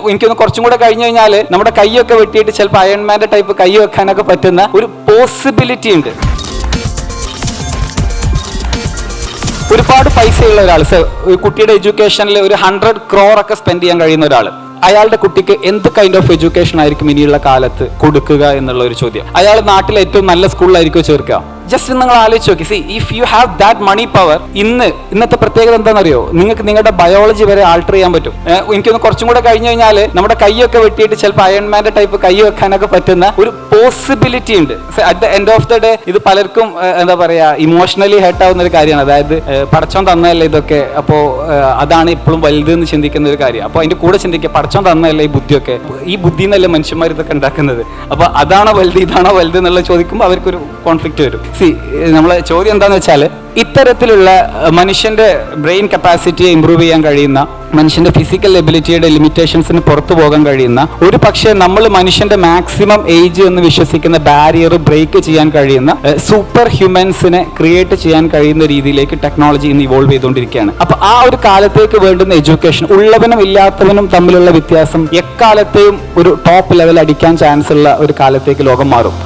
എനിക്കൊന്ന് കുറച്ചും കൂടെ കഴിഞ്ഞു കഴിഞ്ഞാൽ നമ്മുടെ കൈയൊക്കെ വെട്ടിയിട്ട് ചിലപ്പോൾ അയൺമാന്റെ ടൈപ്പ് കൈ വെക്കാനൊക്കെ പറ്റുന്ന ഒരു പോസിബിലിറ്റി ഉണ്ട്. ഒരുപാട് പൈസയുള്ള ഒരാൾ, കുട്ടിയുടെ എഡ്യൂക്കേഷനിൽ ഒരു 100 crore ഒക്കെ സ്പെൻഡ് ചെയ്യാൻ കഴിയുന്ന ഒരാൾ, അയാളുടെ കുട്ടിക്ക് എന്ത് കൈൻഡ് ഓഫ് എഡ്യൂക്കേഷൻ ആയിരിക്കും ഇനിയുള്ള കാലത്ത് കൊടുക്കുക എന്നുള്ള ഒരു ചോദ്യം. അയാൾ നാട്ടിലെ ഏറ്റവും നല്ല സ്കൂളിലായിരിക്കും ചേർക്കുക. ജസ്റ്റ് നിങ്ങൾ ആലോചിച്ച് നോക്കി. See, if you have that money power, ഇന്നത്തെ പ്രത്യേകത എന്താണെന്നറിയോ? നിങ്ങൾക്ക് നിങ്ങളുടെ ബയോളജി വരെ ആൾട്ടർ ചെയ്യാൻ പറ്റും. എനിക്കൊന്ന് കുറച്ചും കൂടെ കഴിഞ്ഞു കഴിഞ്ഞാൽ നമ്മുടെ കൈയൊക്കെ വെട്ടിയിട്ട് ചിലപ്പോൾ അയൺമാന്റെ ടൈപ്പ് കൈ വെക്കാനൊക്കെ പറ്റുന്ന ഒരു പോസിബിലിറ്റി ഉണ്ട്. At the end of the day ഇത് പലർക്കും എന്താ പറയാ, ഇമോഷണലി ഹേർട്ട് ആവുന്ന ഒരു കാര്യമാണ്. അതായത് പടച്ചോൻ തന്നതല്ലേ ഇതൊക്കെ, അപ്പോൾ അതാണ് ഇപ്പോഴും വലുത് എന്ന് ചിന്തിക്കുന്ന ഒരു കാര്യം. അപ്പോൾ അതിന്റെ കൂടെ ചിന്തിക്കുക, പടച്ചോൻ തന്നതല്ലേ ഈ ബുദ്ധിയൊക്കെ, ഈ ബുദ്ധി എന്നല്ലേ മനുഷ്യന്മാർ ഇതൊക്കെ ഉണ്ടാക്കുന്നത്. അപ്പോൾ അതാണോ വലുത് ഇതാണോ വലുത് എന്നുള്ള ചോദിക്കുമ്പോൾ അവർക്കൊരു കോൺഫ്ലിക്റ്റ് വരും. നമ്മളെ ചോദ്യം എന്താന്ന് വെച്ചാൽ, ഇത്തരത്തിലുള്ള മനുഷ്യന്റെ ബ്രെയിൻ കപ്പാസിറ്റിയെ ഇംപ്രൂവ് ചെയ്യാൻ കഴിയുന്ന, മനുഷ്യന്റെ ഫിസിക്കൽ എബിലിറ്റിയുടെ ലിമിറ്റേഷൻസിന് പുറത്തു പോകാൻ കഴിയുന്ന, ഒരു പക്ഷേ നമ്മൾ മനുഷ്യന്റെ മാക്സിമം ഏജ് എന്ന് വിശ്വസിക്കുന്ന ബാരിയർ ബ്രേക്ക് ചെയ്യാൻ കഴിയുന്ന സൂപ്പർ ഹ്യൂമൻസിനെ ക്രിയേറ്റ് ചെയ്യാൻ കഴിയുന്ന രീതിയിലേക്ക് ടെക്നോളജി ഇന്ന് ഇവോൾവ് ചെയ്തുകൊണ്ടിരിക്കുകയാണ്. അപ്പൊ ആ ഒരു കാലത്തേക്ക് വേണ്ടുന്ന എഡ്യൂക്കേഷൻ, ഉള്ളവനും ഇല്ലാത്തവനും തമ്മിലുള്ള വ്യത്യാസം എക്കാലത്തെയും ഒരു ടോപ്പ് ലെവൽ അടിക്കാൻ ചാൻസ് ഉള്ള ഒരു കാലത്തേക്ക് ലോകം മാറും.